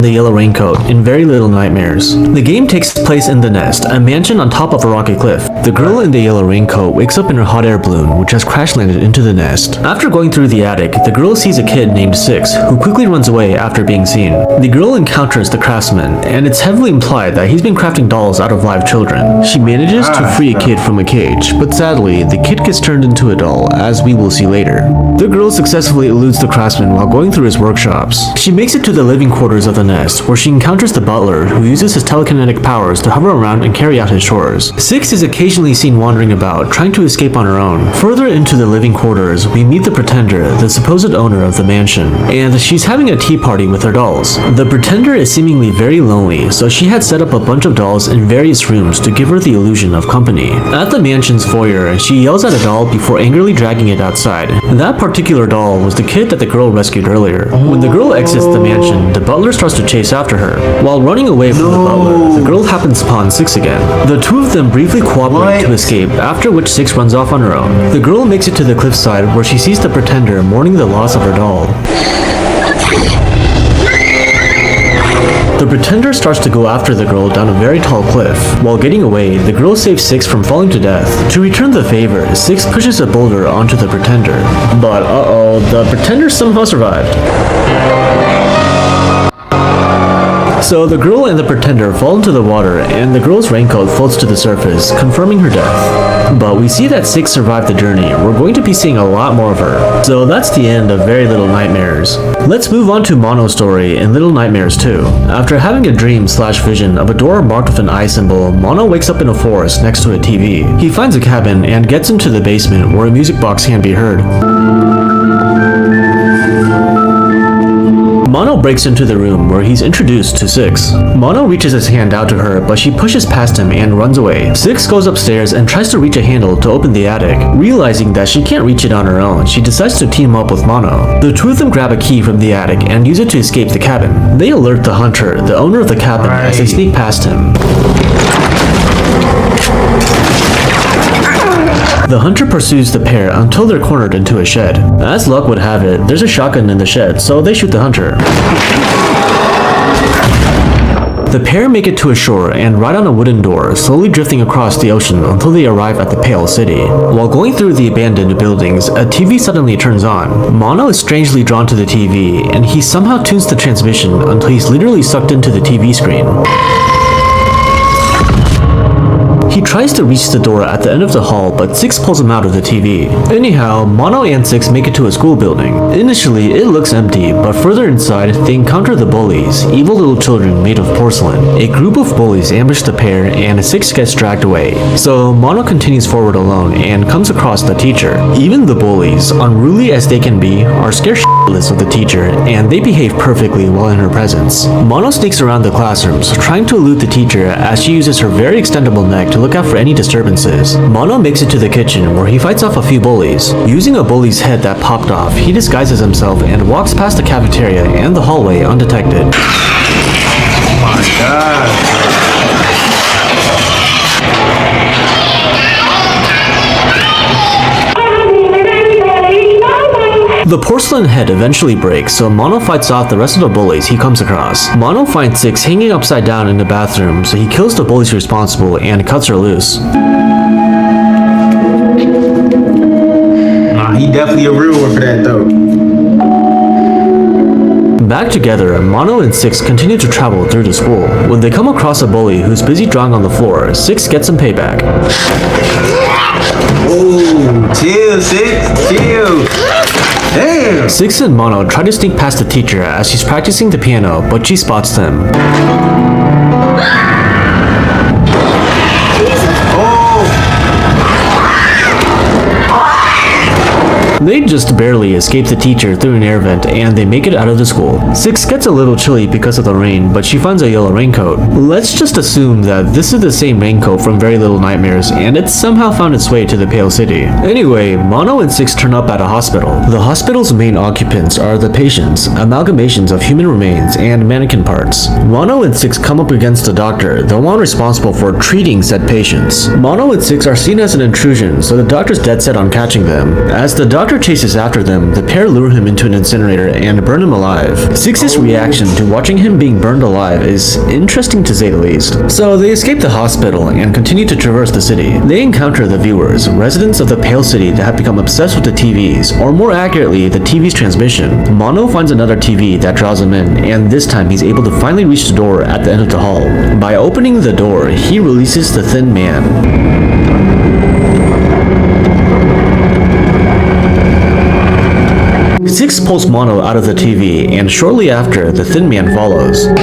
the Yellow Raincoat, in Very Little Nightmares. The game takes place in the Nest, a mansion on top of a rocky cliff. The girl in the Yellow Raincoat wakes up in her hot air balloon, which has crash landed into the nest. After going through the attic, the girl sees a kid named Six, who quickly runs away after being seen. The girl encounters the craftsman, and it's heavily implied that he's been crafting dolls out of live children. She manages to free a kid from a cage, but sadly, the kid gets turned into a doll, as we will see later. The girl successfully eludes the craftsman while going through his workshops. She makes it to the living quarters of the nest, where she encounters the butler, who uses his telekinetic powers to hover around and carry out his chores. Six is occasionally seen wandering about, trying to escape on her own. Further into the living quarters, we meet the Pretender, the supposed owner of the mansion, and she's having a tea party with her dolls. The Pretender is seemingly very lonely, so she had set up a bunch of dolls in various rooms to give her the illusion of company. At the mansion's foyer, she yells at a doll before angrily dragging it outside. That particular doll was the kid that the girl rescued earlier. When the girl exits the mansion, the butler starts to chase after her. While running away from the butler, the girl happens upon Six again. The two of them briefly cooperate to escape, after which Six runs off on her own. The girl makes it to the cliffside where she sees the Pretender mourning the loss of her doll. The Pretender starts to go after the girl down a very tall cliff. While getting away, the girl saves Six from falling to death. To return the favor, Six pushes a boulder onto the Pretender. But uh-oh, the Pretender somehow survived. So the girl and the Pretender fall into the water, and the girl's raincoat floats to the surface, confirming her death. But we see that Six survived the journey. We're going to be seeing a lot more of her. So that's the end of Very Little Nightmares. Let's move on to Mono's story in Little Nightmares 2. After having a dream/vision of a door marked with an eye symbol, Mono wakes up in a forest next to a TV. He finds a cabin and gets into the basement where a music box can be heard. Mono breaks into the room where he's introduced to Six. Mono reaches his hand out to her, but she pushes past him and runs away. Six goes upstairs and tries to reach a handle to open the attic. Realizing that she can't reach it on her own, she decides to team up with Mono. The two of them grab a key from the attic and use it to escape the cabin. They alert the hunter, the owner of the cabin, as they sneak past him. The hunter pursues the pair until they're cornered into a shed. As luck would have it, there's a shotgun in the shed, so they shoot the hunter. The pair make it to a shore and ride on a wooden door, slowly drifting across the ocean until they arrive at the Pale City. While going through the abandoned buildings, a TV suddenly turns on. Mono is strangely drawn to the TV, and he somehow tunes the transmission until he's literally sucked into the TV screen. He tries to reach the door at the end of the hall, but Six pulls him out of the TV. Anyhow, Mono and Six make it to a school building. Initially, it looks empty, but further inside, they encounter the bullies, evil little children made of porcelain. A group of bullies ambush the pair, and Six gets dragged away. So Mono continues forward alone and comes across the teacher. Even the bullies, unruly as they can be, are scared shitless of the teacher, and they behave perfectly while in her presence. Mono sneaks around the classrooms, trying to elude the teacher as she uses her very extendable neck to look out for any disturbances. Mono makes it to the kitchen where he fights off a few bullies. Using a bully's head that popped off, he disguises himself and walks past the cafeteria and the hallway undetected. Oh my god. The porcelain head eventually breaks, so Mono fights off the rest of the bullies he comes across. Mono finds Six hanging upside down in the bathroom, so he kills the bullies responsible and cuts her loose. Nah, he definitely a real one for that though. Back together, Mono and Six continue to travel through the school. When they come across a bully who's busy drawing on the floor, Six gets some payback. Oh, chill, Six, chill. Damn. Six and Mono try to sneak past the teacher as she's practicing the piano, but she spots them. They just barely escape the teacher through an air vent, and they make it out of the school. Six gets a little chilly because of the rain, but she finds a yellow raincoat. Let's just assume that this is the same raincoat from Very Little Nightmares, and it's somehow found its way to the Pale City. Anyway, Mono and Six turn up at a hospital. The hospital's main occupants are the patients, amalgamations of human remains and mannequin parts. Mono and Six come up against the doctor, the one responsible for treating said patients. Mono and Six are seen as an intrusion, so the doctor's dead set on catching them. As the doctor chases chases after them, the pair lure him into an incinerator and burn him alive. 6's reaction to watching him being burned alive is interesting to say the least. So they escape the hospital and continue to traverse the city. They encounter the viewers, residents of the Pale City that have become obsessed with the TVs, or more accurately, the TV's transmission. Mono finds another TV that draws him in, and this time he's able to finally reach the door at the end of the hall. By opening the door, he releases the Thin Man. 6 pulls Mono out of the TV, and shortly after, the Thin Man follows. Right,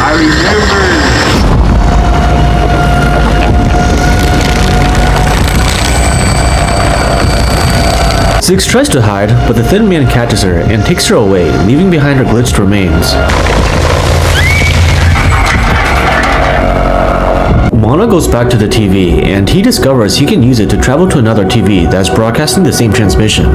I remember. 6 tries to hide, but the Thin Man catches her and takes her away, leaving behind her glitched remains. Mono goes back to the TV, and he discovers he can use it to travel to another TV that's broadcasting the same transmission.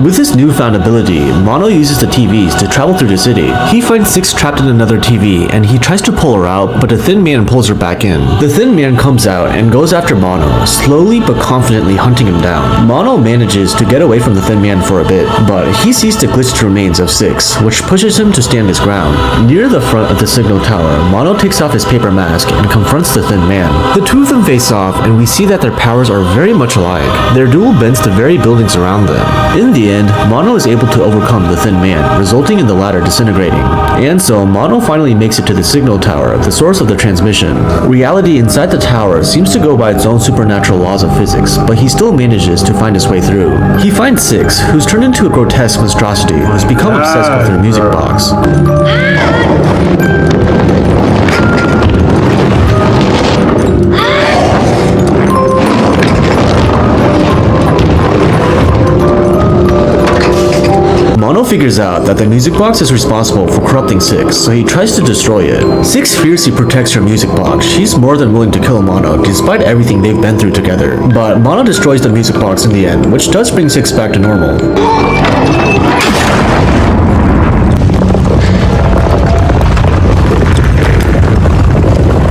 With his newfound ability, Mono uses the TVs to travel through the city. He finds 6 trapped in another TV, and he tries to pull her out, but the Thin Man pulls her back in. The Thin Man comes out and goes after Mono, slowly but confidently hunting him down. Mono manages to get away from the Thin Man for a bit, but he sees the glitched remains of 6, which pushes him to stand his ground. Near the front of the signal tower, Mono takes off his paper mask and confronts the Thin Man. The two of them face off, and we see that their powers are very much alike. Their duel bends the very buildings around them. In the end, Mono is able to overcome the Thin Man, resulting in the latter disintegrating. And so, Mono finally makes it to the signal tower, the source of the transmission. Reality inside the tower seems to go by its own supernatural laws of physics, but he still manages to find his way through. He finds 6, who's turned into a grotesque monstrosity who has become obsessed with her music box. Mono figures out that the music box is responsible for corrupting 6, so he tries to destroy it. 6 fiercely protects her music box. She's more than willing to kill Mono, despite everything they've been through together. But Mono destroys the music box in the end, which does bring 6 back to normal.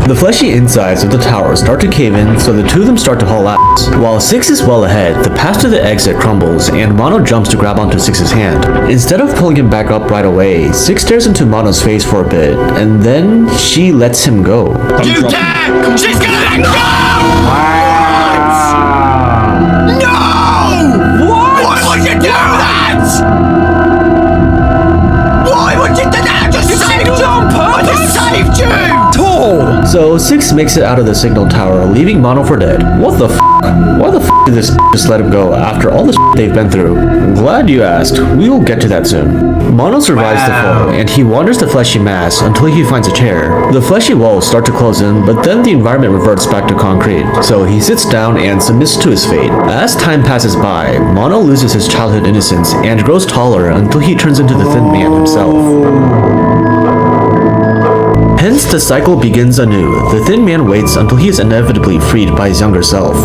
The fleshy insides of the tower start to cave in, so the two of them start to haul ass. While 6 is well ahead, the path to the exit crumbles, and Mono jumps to grab onto 6's hand. Instead of pulling him back up right away, 6 stares into Mono's face for a bit, and then she lets him go. You dare! She's gonna let go! No! What? Why would you do that? Why would you do that? I just saved you on purpose! I just saved you! So 6 makes it out of the signal tower, leaving Mono for dead. What the f***? Why the f*** did this just let him go after all the shit they've been through? Glad you asked. We will get to that soon. Mono survives the fall, and he wanders the fleshy mass until he finds a chair. The fleshy walls start to close in, but then the environment reverts back to concrete. So he sits down and submits to his fate. As time passes by, Mono loses his childhood innocence and grows taller until he turns into the Thin Man himself. Hence, the cycle begins anew. The Thin Man waits until he is inevitably freed by his younger self.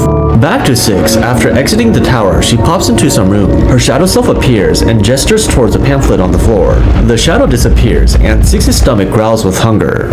Back to 6, after exiting the tower, she pops into some room. Her shadow self appears and gestures towards a pamphlet on the floor. The shadow disappears, and 6's stomach growls with hunger.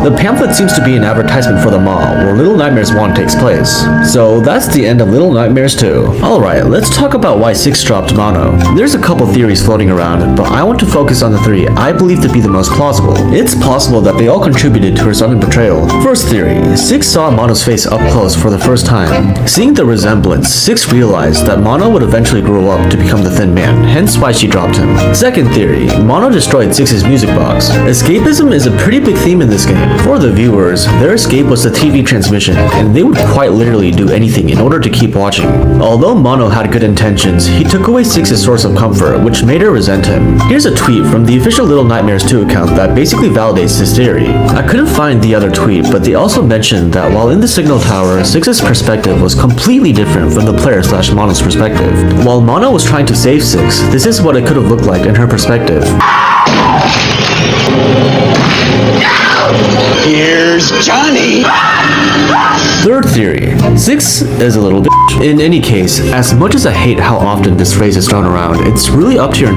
The pamphlet seems to be an advertisement for the mall, where Little Nightmares 1 takes place. So that's the end of Little Nightmares 2. Alright, let's talk about why 6 dropped Mono. There's a couple theories floating around, but I want to focus on the 3 I believe to be the most plausible. It's possible that they all contributed to her sudden betrayal. First theory, 6 saw Mono's face up close for the first time. Seeing the resemblance, 6 realized that Mono would eventually grow up to become the Thin Man, hence why she dropped him. Second theory, Mono destroyed 6's music box. Escapism is a pretty big theme in this game. For the viewers, their escape was the TV transmission, and they would quite literally do anything in order to keep watching. Although Mono had good intentions, he took away 6's source of comfort, which made her resent him. Here's a tweet from the official Little Nightmares 2 account that basically validates this theory. I couldn't find the other tweet, but they also mentioned that while in the signal tower, 6's perspective was completely different from the player/Mono's perspective. While Mono was trying to save 6, this is what it could have looked like in her perspective. Here's Johnny. Third theory. 6 is a little bitch. In any case, as much as I hate how often this phrase is thrown around, it's really up to your